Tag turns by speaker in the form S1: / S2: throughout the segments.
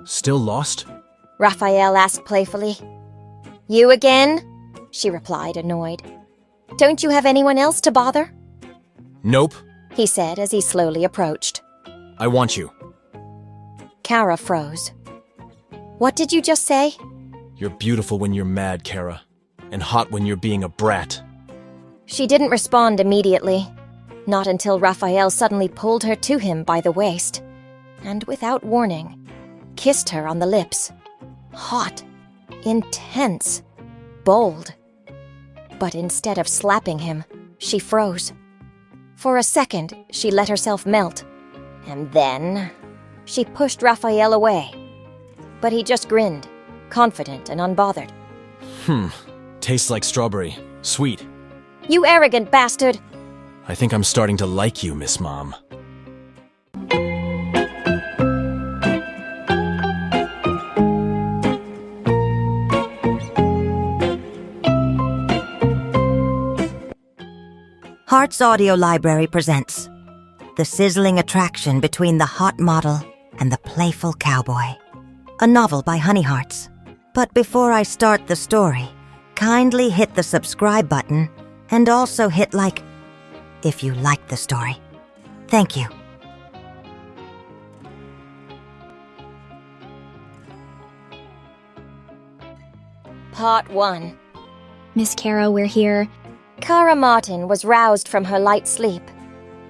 S1: Still lost?
S2: Rafael asked playfully. You again? She replied, annoyed. Don't you have anyone else to bother?
S1: Nope.
S2: He said as he slowly approached.
S1: I want you.
S2: Cara froze. What did you just say?
S1: You're beautiful when you're mad, Cara, and hot when you're being a brat.
S2: She didn't respond immediately, not until Rafael suddenly pulled her to him by the waist, and without warning, kissed her on the lips. Hot, intense, bold. But instead of slapping him, she froze. For a second, she let herself melt, and then she pushed Rafael away. But he just grinned, confident and unbothered.
S1: Tastes like strawberry. Sweet.
S2: You arrogant bastard!
S1: I think I'm starting to like you, Miss Mom.
S3: Heart's Audio Library presents The Sizzling Attraction Between the Hot Model and the Playful Cowboy, a novel by Honey Hearts. But before I start the story, kindly hit the subscribe button and also hit like if you like the story. Thank you.
S2: Part 1.
S4: Miss Cara, we're here.
S2: Cara Martin was roused from her light sleep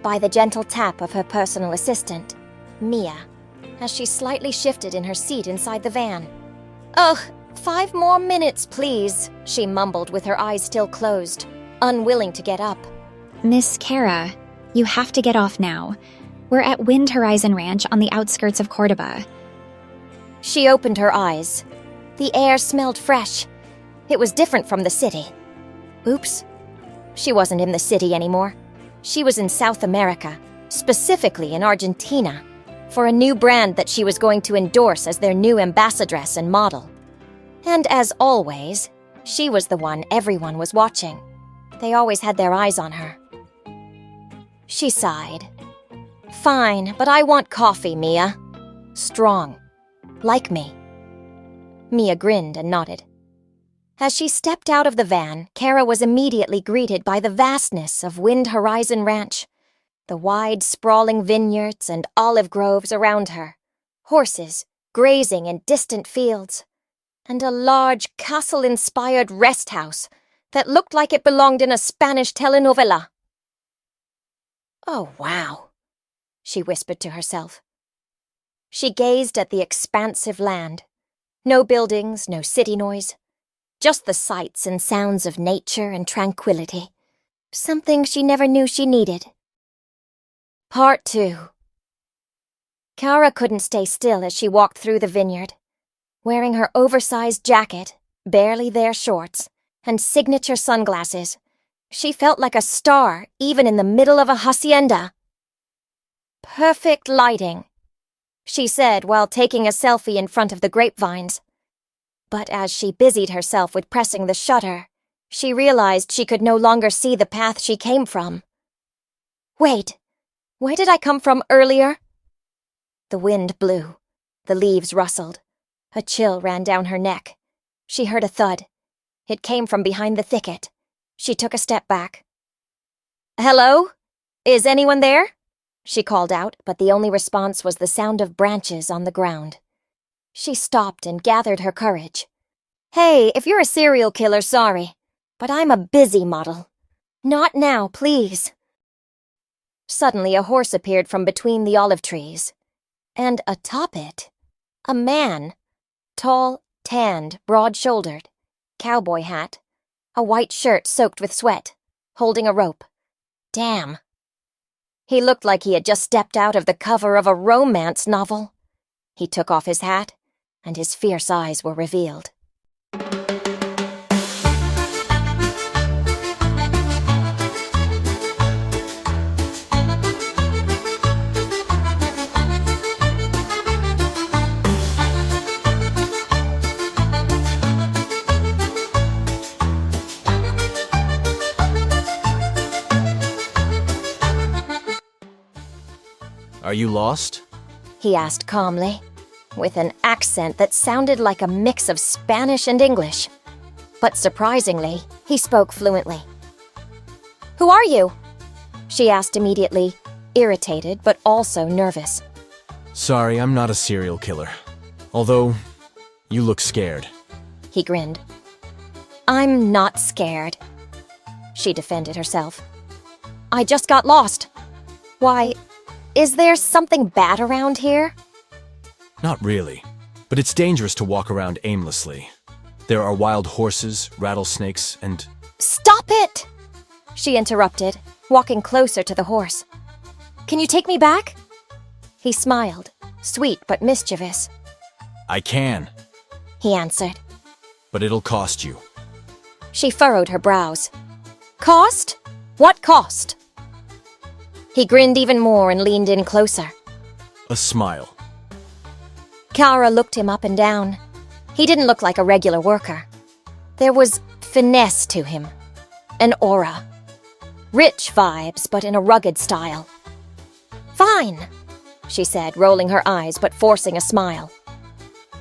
S2: by the gentle tap of her personal assistant, Mia, as she slightly shifted in her seat inside the van. Ugh, 5 more minutes, please, she mumbled with her eyes still closed, unwilling to get up.
S4: Miss Cara, you have to get off now. We're at Wind Horizon Ranch on the outskirts of Cordoba.
S2: She opened her eyes. The air smelled fresh. It was different from the city. Oops. She wasn't in the city anymore. She was in South America, specifically in Argentina, for a new brand that she was going to endorse as their new ambassadress and model. And as always, she was the one everyone was watching. They always had their eyes on her. She sighed. Fine, but I want coffee, Mia. Strong. Like me. Mia grinned and nodded. As she stepped out of the van, Cara was immediately greeted by the vastness of Wind Horizon Ranch, the wide, sprawling vineyards and olive groves around her, horses grazing in distant fields, and a large castle-inspired rest house that looked like it belonged in a Spanish telenovela. Oh, wow, she whispered to herself. She gazed at the expansive land. No buildings, no city noise. Just the sights and sounds of nature and tranquility. Something she never knew she needed. Part 2. Cara couldn't stay still as she walked through the vineyard. Wearing her oversized jacket, barely there shorts, and signature sunglasses, she felt like a star even in the middle of a hacienda. Perfect lighting, she said while taking a selfie in front of the grapevines. But as she busied herself with pressing the shutter, she realized she could no longer see the path she came from. Wait, where did I come from earlier? The wind blew. The leaves rustled. A chill ran down her neck. She heard a thud. It came from behind the thicket. She took a step back. Hello? Is anyone there? She called out, but the only response was the sound of branches on the ground. She stopped and gathered her courage. Hey, if you're a serial killer, sorry, but I'm a busy model. Not now, please. Suddenly a horse appeared from between the olive trees. And atop it, a man. Tall, tanned, broad-shouldered, cowboy hat, a white shirt soaked with sweat, holding a rope. Damn. He looked like he had just stepped out of the cover of a romance novel. He took off his hat, and his fierce eyes were revealed.
S1: Are you lost?
S2: He asked calmly. with an accent that sounded like a mix of Spanish and English. But surprisingly, he spoke fluently. "Who are you?" she asked immediately, irritated but also nervous.
S1: Sorry, I'm not a serial killer. Although, you look scared.
S2: He grinned. "I'm not scared," she defended herself. "I just got lost. Why, is there something bad around here?"
S1: Not really, but it's dangerous to walk around aimlessly. There are wild horses, rattlesnakes, and...
S2: "Stop it!" she interrupted, walking closer to the horse. "Can you take me back?" He smiled, sweet but mischievous.
S1: I can,
S2: He answered.
S1: but it'll cost you.
S2: She furrowed her brows. "Cost? What cost?" He grinned even more and leaned in closer.
S1: A smile.
S2: Cara looked him up and down. He didn't look like a regular worker. There was finesse to him, an aura. Rich vibes, but in a rugged style. "Fine," she said, rolling her eyes but forcing a smile.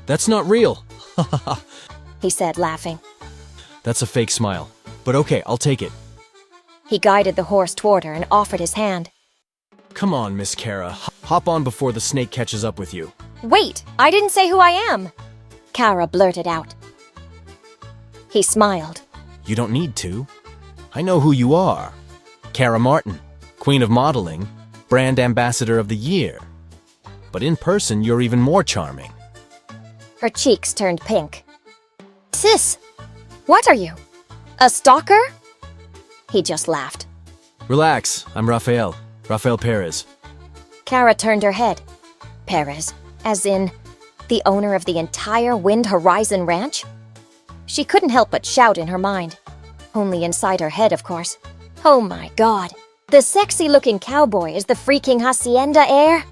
S1: That's not real.
S2: He said, laughing.
S1: That's a fake smile. But okay, I'll take it.
S2: He guided the horse toward her and offered his hand.
S1: Come on, Miss Cara. Hop on before the snake catches up with you.
S2: "Wait, I didn't say who I am," Cara blurted out. He smiled.
S1: You don't need to. I know who you are. Cara Martin, Queen of Modeling, Brand Ambassador of the Year. But in person, you're even more charming.
S2: Her cheeks turned pink. "Sis, what are you? A stalker?" He just laughed.
S1: Relax, I'm Rafael Perez.
S2: Cara turned her head. Perez, as in the owner of the entire Wind Horizon Ranch? She couldn't help but shout in her mind. Only inside her head, of course. Oh my god. The sexy-looking cowboy is the freaking hacienda heir?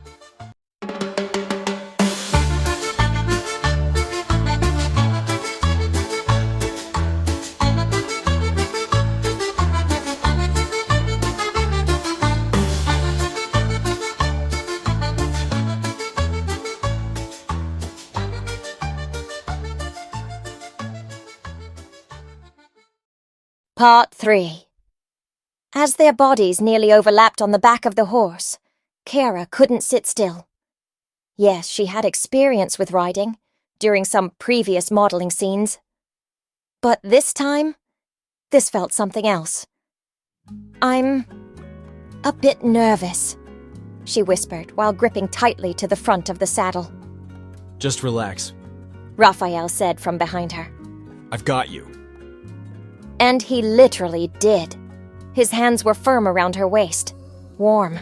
S2: Part 3. As their bodies nearly overlapped on the back of the horse, Cara couldn't sit still. Yes, she had experience with riding, during some previous modeling scenes. But this time, this felt something else. "I'm a bit nervous," she whispered while gripping tightly to the front of the saddle.
S1: Just relax.
S2: Rafael said from behind her.
S1: I've got you.
S2: And he literally did. His hands were firm around her waist, warm.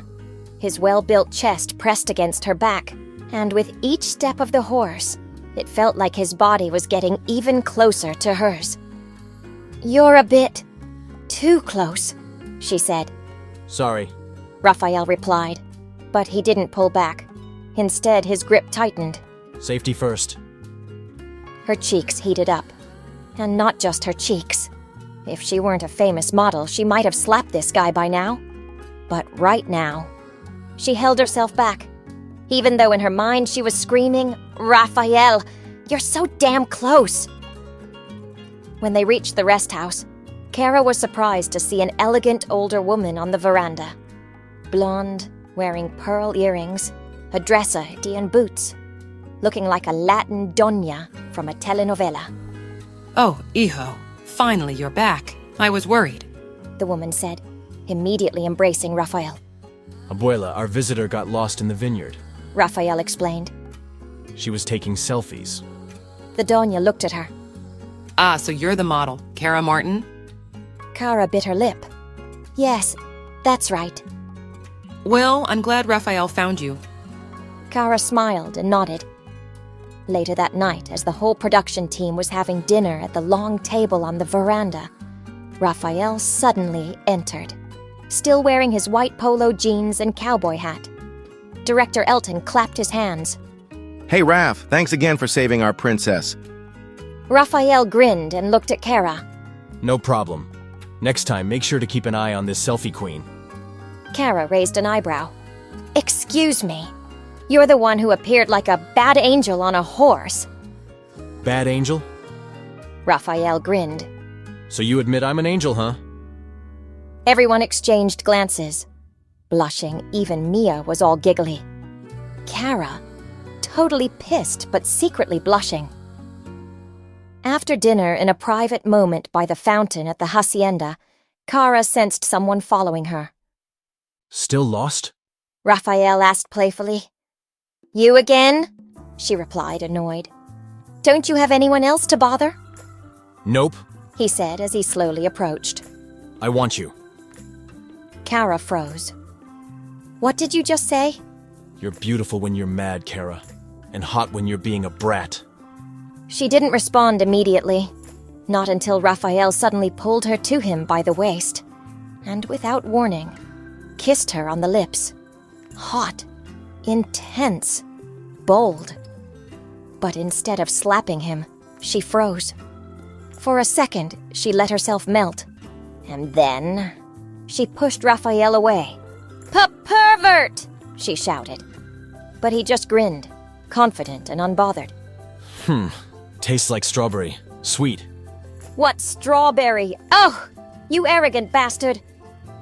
S2: His well-built chest pressed against her back, and with each step of the horse, it felt like his body was getting even closer to hers. "You're a bit too close," she said.
S1: Sorry.
S2: Rafael replied, but he didn't pull back. Instead, his grip tightened.
S1: Safety first.
S2: Her cheeks heated up. And not just her cheeks. If she weren't a famous model, she might have slapped this guy by now. But right now, she held herself back, even though in her mind she was screaming, "Rafael, you're so damn close!" When they reached the rest house, Cara was surprised to see an elegant older woman on the veranda. Blonde, wearing pearl earrings, a dresser and boots, looking like a Latin doña from a telenovela.
S5: Oh, hijo, finally you're back. I was worried.
S2: The woman said, immediately embracing Rafael.
S1: Abuela, our visitor got lost in the vineyard.
S2: Rafael explained.
S1: She was taking selfies.
S2: The doña looked at her.
S5: Ah, so you're the model, Cara Martin?
S2: Cara bit her lip. Yes, that's right.
S5: Well, I'm glad Rafael found you.
S2: Cara smiled and nodded. Later that night, as the whole production team was having dinner at the long table on the veranda, Rafael suddenly entered, still wearing his white polo jeans and cowboy hat. Director Elton clapped his hands.
S6: Hey, Raph, thanks again for saving our princess.
S2: Rafael grinned and looked at Cara.
S1: No problem. Next time, make sure to keep an eye on this selfie queen.
S2: Cara raised an eyebrow. "Excuse me." You're the one who appeared like a bad angel on a horse.
S1: Bad angel?
S2: Rafael grinned.
S1: So you admit I'm an angel, huh?
S2: Everyone exchanged glances. Blushing, even Mia was all giggly. Cara, totally pissed but secretly blushing. After dinner, in a private moment by the fountain at the hacienda, Cara sensed someone following her.
S1: Still lost?
S2: Rafael asked playfully. You again? She replied, annoyed. Don't you have anyone else to bother?
S1: Nope.
S2: He said as he slowly approached.
S1: I want you.
S2: Cara froze. What did you just say?
S1: You're beautiful when you're mad, Cara, and hot when you're being a brat.
S2: She didn't respond immediately, not until Rafael suddenly pulled her to him by the waist, and without warning, kissed her on the lips. Hot, intense, bold. But instead of slapping him, she froze. For a second, she let herself melt, and then she pushed Rafael away. Pervert! She shouted. But he just grinned, confident and unbothered.
S1: Tastes like strawberry. Sweet.
S2: What strawberry? Oh, you arrogant bastard!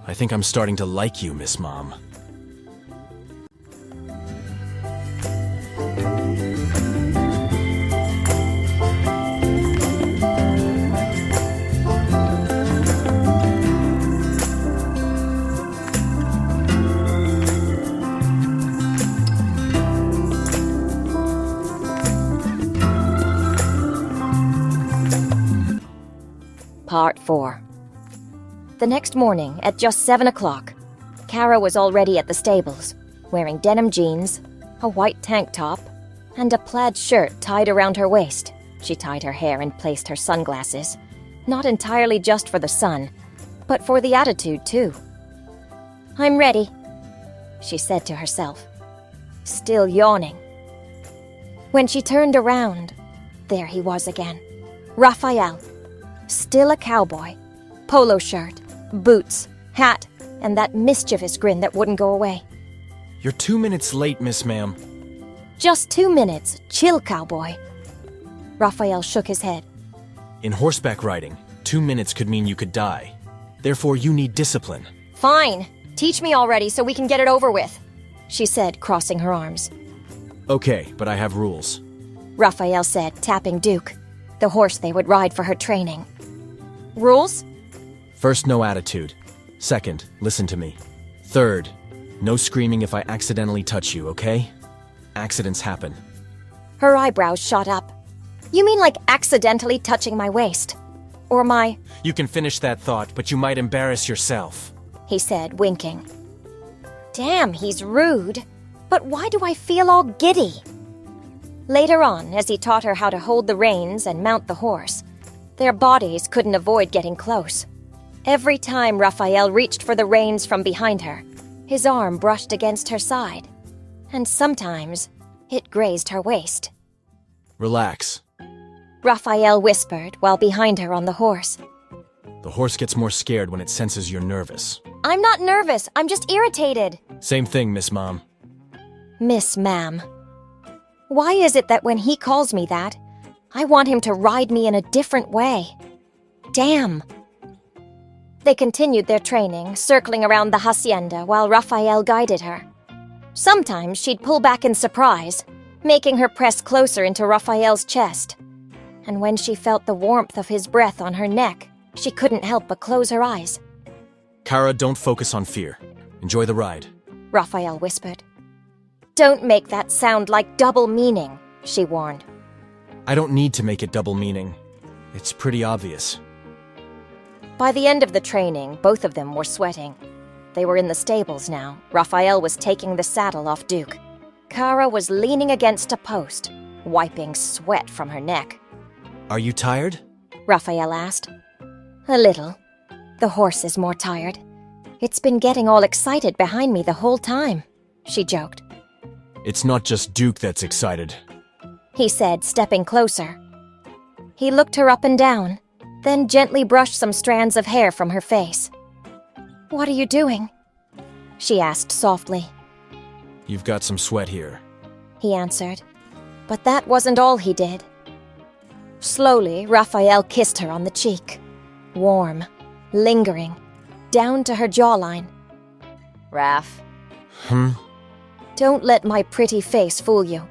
S1: I think I'm starting to like you, Miss Mom.
S2: Part 4. The next morning, at just 7 o'clock, Cara was already at the stables, wearing denim jeans, a white tank top, and a plaid shirt tied around her waist. She tied her hair and placed her sunglasses, not entirely just for the sun, but for the attitude, too. I'm ready, she said to herself, still yawning. When she turned around, there he was again, Rafael. Still a cowboy, polo shirt, boots, hat, and that mischievous grin that wouldn't go away.
S1: You're 2 minutes late, Miss Ma'am.
S2: Just 2 minutes, chill, cowboy. Rafael shook his head.
S1: In horseback riding, 2 minutes could mean you could die. Therefore, you need discipline.
S2: Fine, teach me already so we can get it over with, she said, crossing her arms.
S1: Okay, but I have rules.
S2: Rafael said, tapping Duke, the horse they would ride for her training. Rules?
S1: First, no attitude. Second, listen to me. Third, no screaming if I accidentally touch you, okay? Accidents happen.
S2: Her eyebrows shot up. You mean like accidentally touching my waist? Or my...
S1: You can finish that thought, but you might embarrass yourself.
S2: He said, winking. Damn, he's rude. But why do I feel all giddy? Later on, as he taught her how to hold the reins and mount the horse, their bodies couldn't avoid getting close. Every time Rafael reached for the reins from behind her, his arm brushed against her side, and sometimes it grazed her waist.
S1: Relax.
S2: Rafael whispered while behind her on the horse.
S1: The horse gets more scared when it senses you're nervous.
S2: I'm not nervous, I'm just irritated.
S1: Same thing, Miss Mom.
S2: Miss Ma'am. Why is it that when he calls me that, I want him to ride me in a different way? Damn. They continued their training, circling around the hacienda while Rafael guided her. Sometimes she'd pull back in surprise, making her press closer into Rafael's chest. And when she felt the warmth of his breath on her neck, she couldn't help but close her eyes.
S1: Cara, don't focus on fear. Enjoy the ride.
S2: Rafael whispered. Don't make that sound like double meaning, she warned.
S1: I don't need to make it double meaning. It's pretty obvious.
S2: By the end of the training, both of them were sweating. They were in the stables now. Rafael was taking the saddle off Duke. Cara was leaning against a post, wiping sweat from her neck.
S1: Are you tired?
S2: Rafael asked. A little. The horse is more tired. It's been getting all excited behind me the whole time, she joked.
S1: It's not just Duke that's excited,
S2: he said, stepping closer. He looked her up and down, then gently brushed some strands of hair from her face. What are you doing? She asked softly.
S1: You've got some sweat here.
S2: he answered. But that wasn't all he did. Slowly, Rafael kissed her on the cheek. Warm, lingering, down to her jawline. Raph. Don't let my pretty face fool you.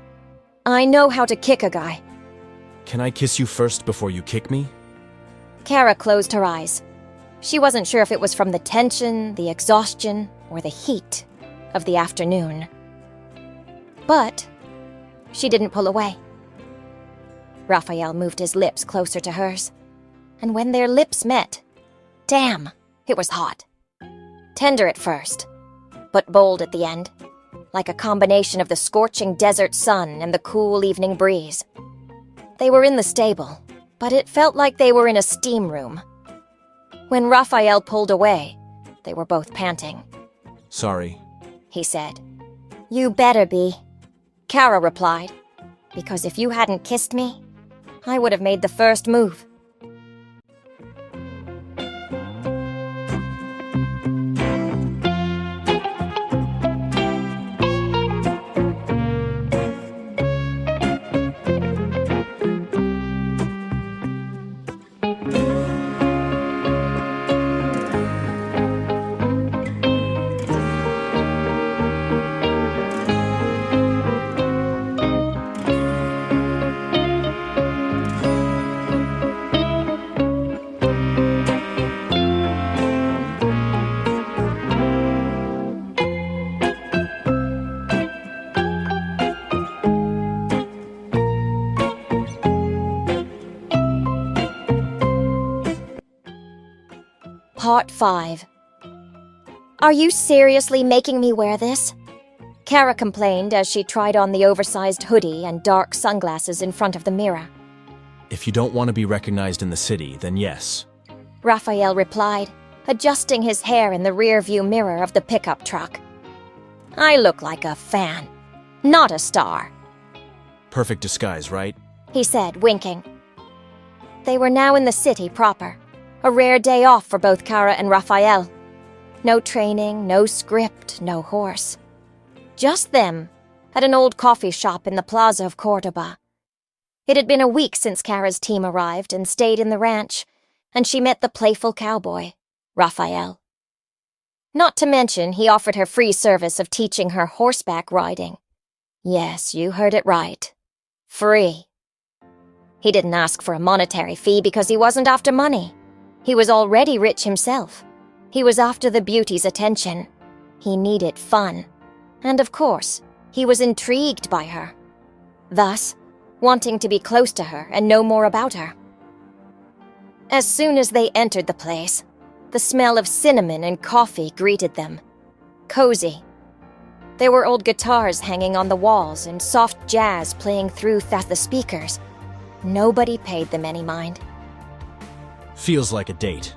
S2: I know how to kick a guy.
S1: Can I kiss you first before you kick me?
S2: Cara closed her eyes. She wasn't sure if it was from the tension, the exhaustion, or the heat of the afternoon. But she didn't pull away. Rafael moved his lips closer to hers, and when their lips met, damn, it was hot. Tender at first, but bold at the end, like a combination of the scorching desert sun and the cool evening breeze. They were in the stable, but it felt like they were in a steam room. When Rafael pulled away, they were both panting.
S1: Sorry,
S2: he said. You better be, Cara replied, because if you hadn't kissed me, I would have made the first move. Part 5. Are you seriously making me wear this? Cara complained as she tried on the oversized hoodie and dark sunglasses in front of the mirror.
S1: If you don't want to be recognized in the city, then yes.
S2: Rafael replied, adjusting his hair in the rear-view mirror of the pickup truck. I look like a fan, not a star.
S1: Perfect disguise, right?
S2: He said, winking. They were now in the city proper. A rare day off for both Cara and Rafael. No training, no script, no horse. Just them, at an old coffee shop in the plaza of Cordoba. It had been a week since Cara's team arrived and stayed in the ranch, and she met the playful cowboy, Rafael. Not to mention, he offered her free service of teaching her horseback riding. Yes, you heard it right. Free. He didn't ask for a monetary fee because he wasn't after money. He was already rich himself. He was after the beauty's attention. He needed fun. And of course, he was intrigued by her. Thus, wanting to be close to her and know more about her. As soon as they entered the place, the smell of cinnamon and coffee greeted them. Cozy. There were old guitars hanging on the walls and soft jazz playing through the speakers. Nobody paid them any mind.
S1: Feels like a date,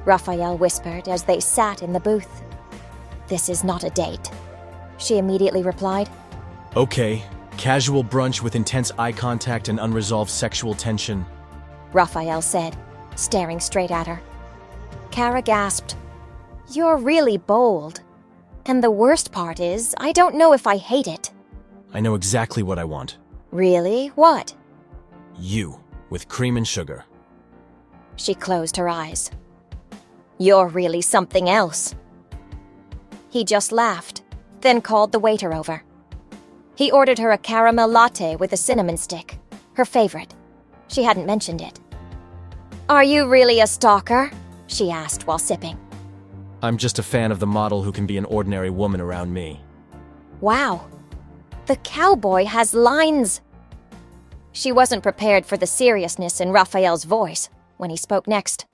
S2: Rafael whispered as they sat in the booth. This is not a date, she immediately replied.
S1: Okay, casual brunch with intense eye contact and unresolved sexual tension,
S2: Rafael said, staring straight at her. Cara gasped. You're really bold. And the worst part is, I don't know if I hate it.
S1: I know exactly what I want.
S2: Really? What?
S1: You, with cream and sugar.
S2: She closed her eyes. You're really something else. He just laughed, then called the waiter over. He ordered her a caramel latte with a cinnamon stick, her favorite. She hadn't mentioned it. Are you really a stalker? She asked while sipping.
S1: I'm just a fan of the model who can be an ordinary woman around me.
S2: Wow. The cowboy has lines. She wasn't prepared for the seriousness in Rafael's voice when he spoke next.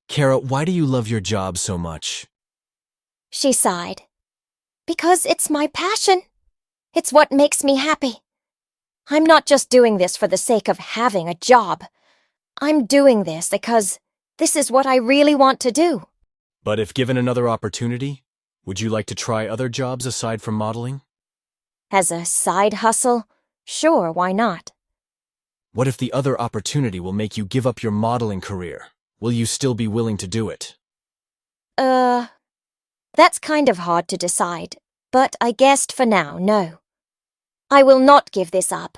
S1: Cara, why do you love your job so much?
S2: She sighed. Because it's my passion. It's what makes me happy. I'm not just doing this for the sake of having a job. I'm doing this because this is what I really want to do.
S1: But if given another opportunity, would you like to try other jobs aside from modeling?
S2: As a side hustle? Sure, why not?
S1: What if the other opportunity will make you give up your modeling career? Will you still be willing to do it?
S2: That's kind of hard to decide, but I guessed for now, no. I will not give this up.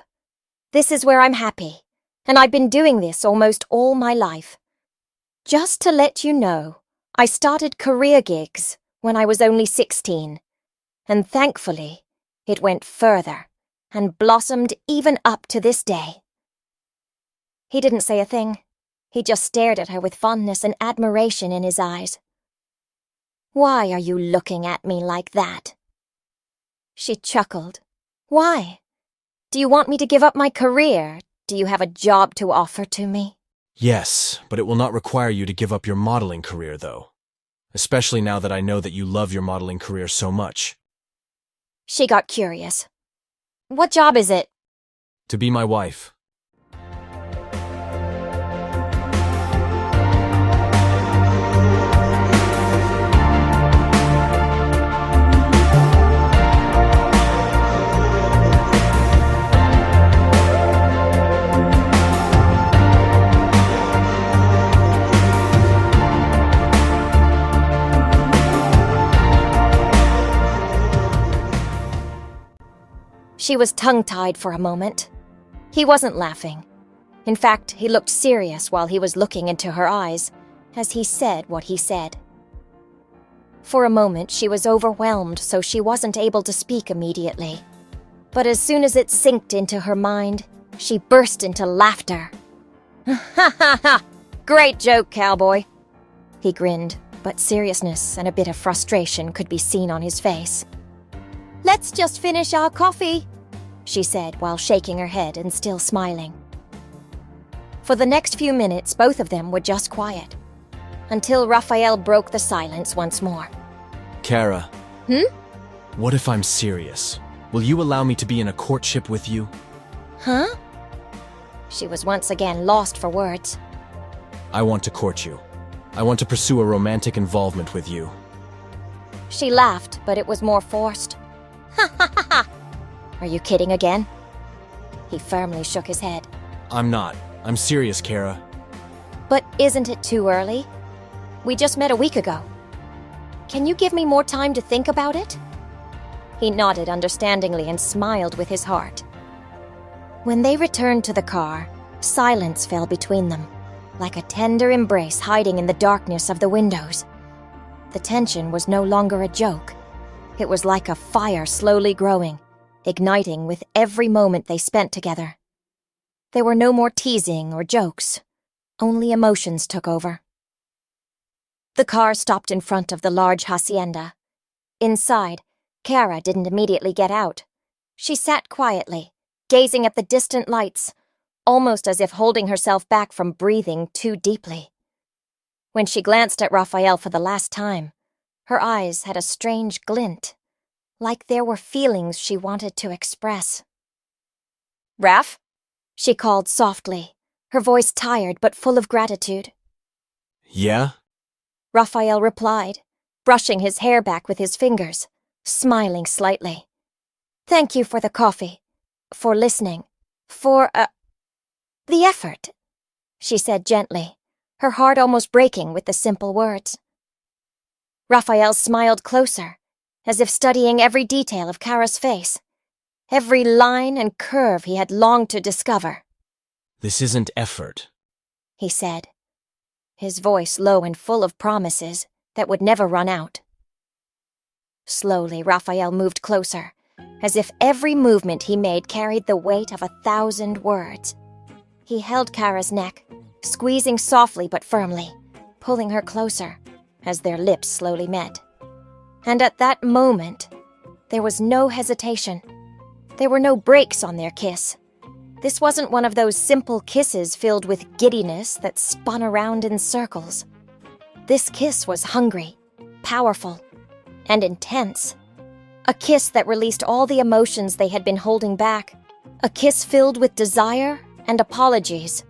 S2: This is where I'm happy, and I've been doing this almost all my life. Just to let you know, I started career gigs when I was only 16, and thankfully, it went further and blossomed even up to this day. He didn't say a thing. He just stared at her with fondness and admiration in his eyes. Why are you looking at me like that? She chuckled. Why? Do you want me to give up my career? Do you have a job to offer to me?
S1: Yes, but it will not require you to give up your modeling career, though. Especially now that I know that you love your modeling career so much.
S2: She got curious. What job is it?
S1: To be my wife.
S2: She was tongue-tied for a moment. He wasn't laughing. In fact, he looked serious while he was looking into her eyes, as he said what he said. For a moment, she was overwhelmed, so she wasn't able to speak immediately. But as soon as it sinked into her mind, she burst into laughter. Ha ha ha! Great joke, Cowboy! He grinned, but seriousness and a bit of frustration could be seen on his face. Let's just finish our coffee, she said while shaking her head and still smiling. For the next few minutes, both of them were just quiet, until Rafael broke the silence once more.
S1: Cara. What if I'm serious? Will you allow me to be in a courtship with you?
S2: Huh? She was once again lost for words.
S1: I want to court you. I want to pursue a romantic involvement with you.
S2: She laughed, but it was more forced. Ha ha ha ha! Are you kidding again? He firmly shook his head.
S1: I'm not. I'm serious, Cara.
S2: But isn't it too early? We just met a week ago. Can you give me more time to think about it? He nodded understandingly and smiled with his heart. When they returned to the car, silence fell between them, like a tender embrace hiding in the darkness of the windows. The tension was no longer a joke. It was like a fire slowly growing, igniting with every moment they spent together. There were no more teasing or jokes. Only emotions took over. The car stopped in front of the large hacienda. Inside, Cara didn't immediately get out. She sat quietly, gazing at the distant lights, almost as if holding herself back from breathing too deeply. When she glanced at Rafael for the last time, her eyes had a strange glint, like there were feelings she wanted to express. Raf? She called softly, her voice tired but full of gratitude.
S1: Yeah?
S2: Rafael replied, brushing his hair back with his fingers, smiling slightly. Thank you for the coffee, for listening, for, the effort, she said gently, her heart almost breaking with the simple words. Rafael smiled closer, as if studying every detail of Cara's face, every line and curve he had longed to discover.
S1: This isn't effort,
S2: he said, his voice low and full of promises that would never run out. Slowly, Rafael moved closer, as if every movement he made carried the weight of 1,000 words. He held Cara's neck, squeezing softly but firmly, pulling her closer, as their lips slowly met. And at that moment, there was no hesitation. There were no breaks on their kiss. This wasn't one of those simple kisses filled with giddiness that spun around in circles. This kiss was hungry, powerful, and intense. A kiss that released all the emotions they had been holding back. A kiss filled with desire and apologies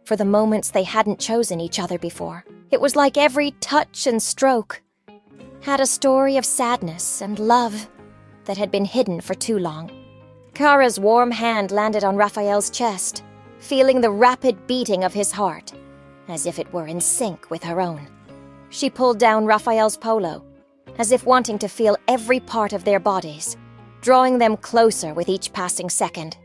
S2: for the moments they hadn't chosen each other before. It was like every touch and stroke had a story of sadness and love that had been hidden for too long. Cara's warm hand landed on Rafael's chest, feeling the rapid beating of his heart, as if it were in sync with her own. She pulled down Rafael's polo, as if wanting to feel every part of their bodies, drawing them closer with each passing second.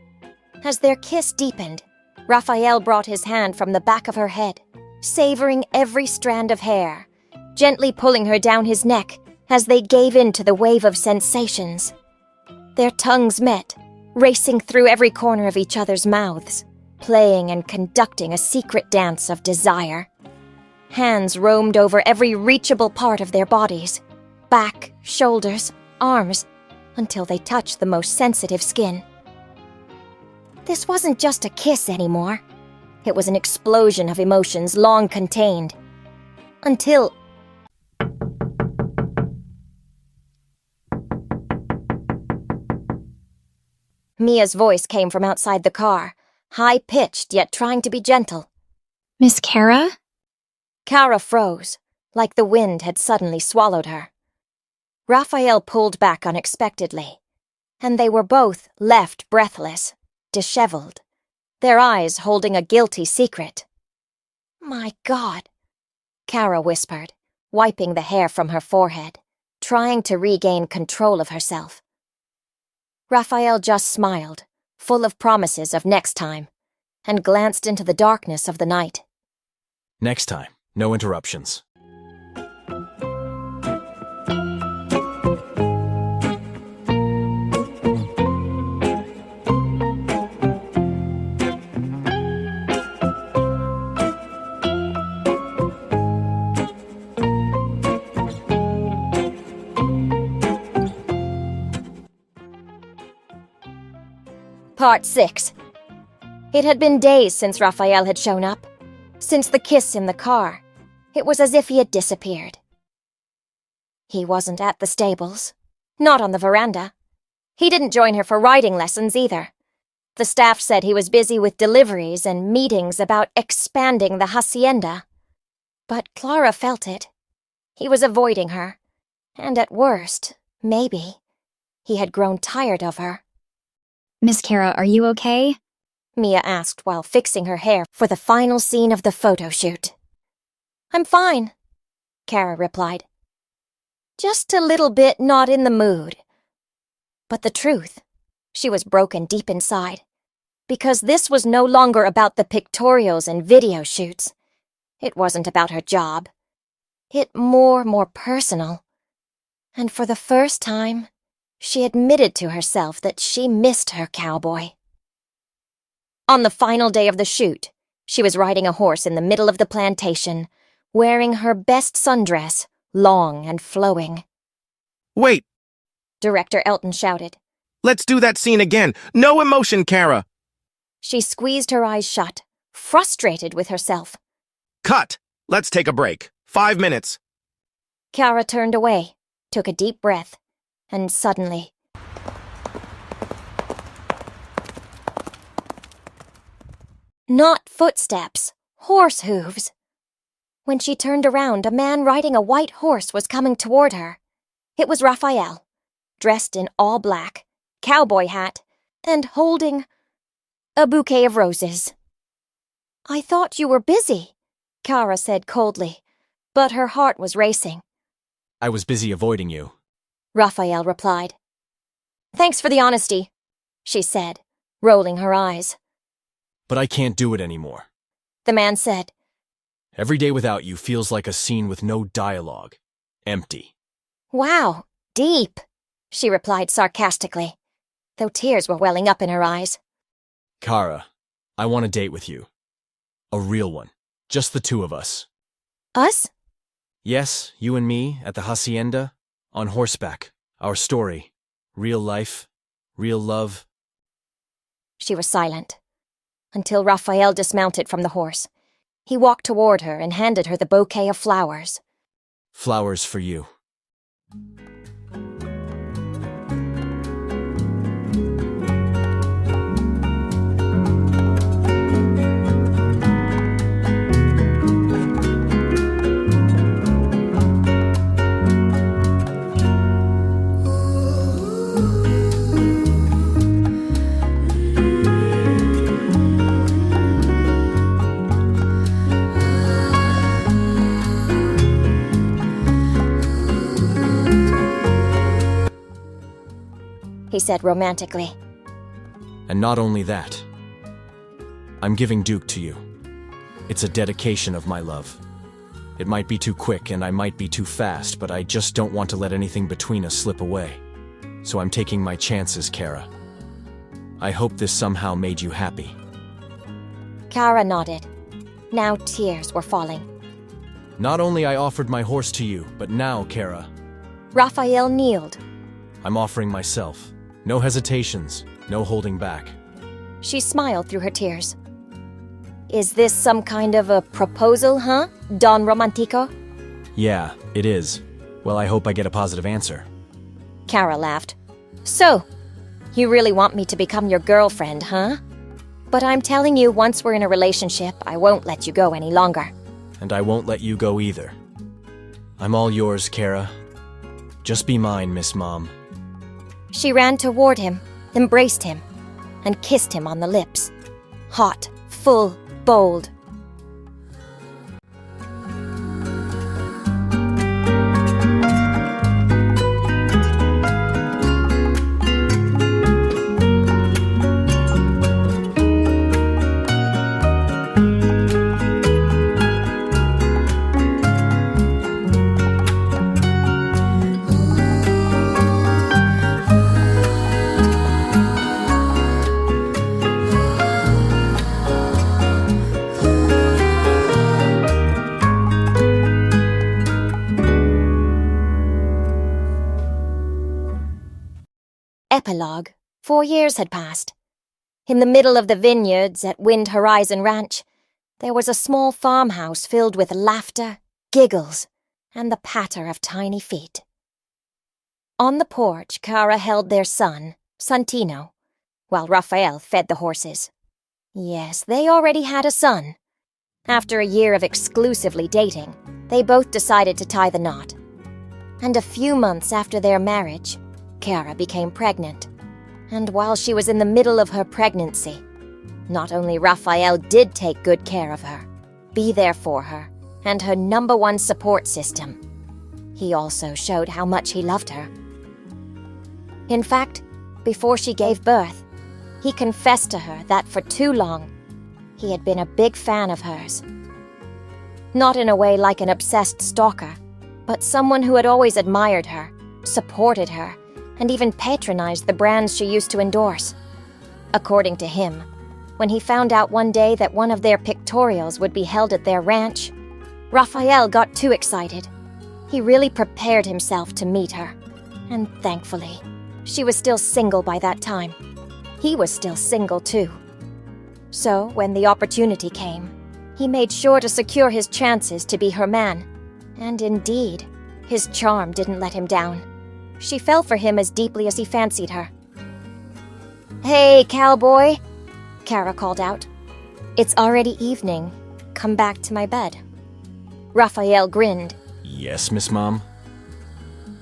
S2: As their kiss deepened, Rafael brought his hand from the back of her head, savoring every strand of hair, gently pulling her down his neck as they gave in to the wave of sensations. Their tongues met, racing through every corner of each other's mouths, playing and conducting a secret dance of desire. Hands roamed over every reachable part of their bodies, back, shoulders, arms, until they touched the most sensitive skin. This wasn't just a kiss anymore. It was an explosion of emotions long contained. Until... Mia's voice came from outside the car, high-pitched yet trying to be gentle.
S4: Miss Cara?
S2: Cara froze, like the wind had suddenly swallowed her. Rafael pulled back unexpectedly, and they were both left breathless, disheveled, their eyes holding a guilty secret. "My God," Cara whispered, wiping the hair from her forehead, trying to regain control of herself. Rafael just smiled, full of promises of next time, and glanced into the darkness of the night.
S1: Next time, no interruptions.
S2: Part 6. It had been days since Rafael had shown up. Since the kiss in the car. It was as if he had disappeared. He wasn't at the stables. Not on the veranda. He didn't join her for riding lessons either. The staff said he was busy with deliveries and meetings about expanding the hacienda. But Clara felt it. He was avoiding her. And at worst, maybe, he had grown tired of her.
S4: Miss Cara, are you okay?
S2: Mia asked while fixing her hair for the final scene of the photo shoot. "I'm fine," Cara replied. "Just a little bit not in the mood." But the truth, she was broken deep inside, because this was no longer about the pictorials and video shoots. It wasn't about her job. It more personal. And for the first time, she admitted to herself that she missed her cowboy. On the final day of the shoot, she was riding a horse in the middle of the plantation, wearing her best sundress, long and flowing.
S6: Wait,
S2: Director Elton shouted.
S6: let's do that scene again. No emotion, Cara.
S2: She squeezed her eyes shut, frustrated with herself.
S6: Cut. Let's take a break. 5 minutes.
S2: Cara turned away, took a deep breath, and suddenly... Not footsteps, horse hooves. When she turned around, a man riding a white horse was coming toward her. It was Rafael, dressed in all black, cowboy hat, and holding a bouquet of roses. "I thought you were busy," Cara said coldly, but her heart was racing.
S1: I was busy avoiding you.
S2: Rafael replied. "Thanks for the honesty," she said, rolling her eyes.
S1: But I can't do it anymore.
S2: The man said.
S1: Every day without you feels like a scene with no dialogue. Empty.
S2: "Wow, deep," she replied sarcastically, though tears were welling up in her eyes.
S1: Cara, I want a date with you. A real one. Just the two of us.
S2: "Us?"
S1: Yes, you and me, at the hacienda, on horseback. Our story. Real life. Real love.
S2: She was silent, until Rafael dismounted from the horse. He walked toward her and handed her the bouquet of flowers.
S1: Flowers for you.
S2: said romantically.
S1: And not only that, I'm giving Duke to you. It's a dedication of my love. It might be too quick and I might be too fast, but I just don't want to let anything between us slip away. So I'm taking my chances, Cara. I hope this somehow made you happy.
S2: Cara nodded. Now tears were falling.
S1: Not only I offered my horse to you, but now, Cara,
S2: Rafael kneeled.
S1: I'm offering myself. No hesitations, no holding back.
S2: She smiled through her tears. Is this some kind of a proposal, huh, Don Romantico?
S1: Yeah, it is. Well, I hope I get a positive answer.
S2: Cara laughed. So, you really want me to become your girlfriend, huh? But I'm telling you, once we're in a relationship, I won't let you go any longer.
S1: And I won't let you go either. I'm all yours, Cara. Just be mine, Miss Mom.
S2: She ran toward him, embraced him, and kissed him on the lips. Hot, full, bold. Epilogue. 4 years had passed. In the middle of the vineyards at Wind Horizon Ranch, there was a small farmhouse filled with laughter, giggles, and the patter of tiny feet. On the porch, Cara held their son, Santino, while Rafael fed the horses. Yes, they already had a son. After a year of exclusively dating, they both decided to tie the knot. And a few months after their marriage, Cara became pregnant. And while she was in the middle of her pregnancy, not only Rafael did take good care of her, be there for her, and her #1 support system, he also showed how much he loved her. In fact, before she gave birth, he confessed to her that for too long, he had been a big fan of hers. Not in a way like an obsessed stalker, but someone who had always admired her, supported her, and even patronized the brands she used to endorse. According to him, when he found out one day that one of their pictorials would be held at their ranch, Rafael got too excited. He really prepared himself to meet her, and thankfully, she was still single by that time. He was still single too. So, when the opportunity came, he made sure to secure his chances to be her man. And indeed, his charm didn't let him down. She fell for him as deeply as he fancied her. "Hey, Cowboy," Cara called out. "It's already evening. Come back to my bed." Rafael grinned.
S1: Yes, Miss Mom?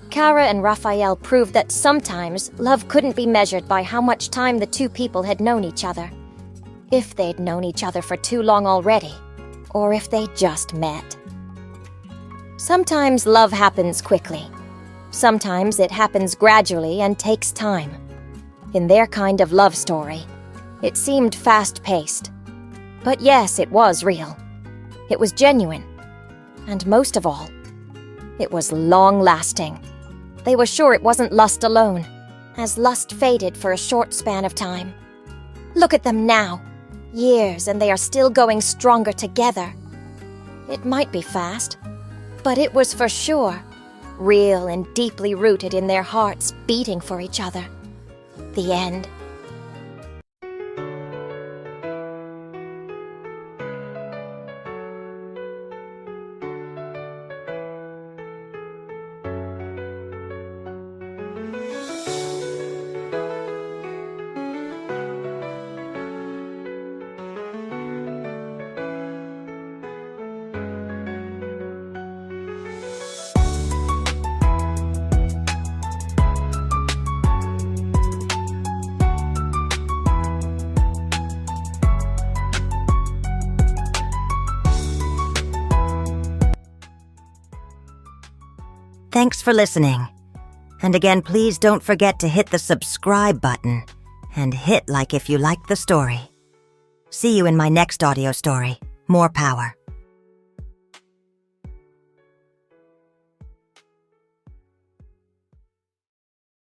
S2: Cara and Rafael proved that sometimes love couldn't be measured by how much time the two people had known each other. If they'd known each other for too long already, or if they just met. Sometimes love happens quickly. Sometimes it happens gradually and takes time. In their kind of love story, it seemed fast-paced. But yes, it was real. It was genuine. And most of all, it was long-lasting. They were sure it wasn't lust alone, as lust faded for a short span of time. Look at them now. Years, and they are still going stronger together. It might be fast, but it was for sure real and deeply rooted in their hearts beating for each other. The end.
S3: Thanks for listening. And again, please don't forget to hit the subscribe button and hit like if you liked the story. See you in my next audio story. More power.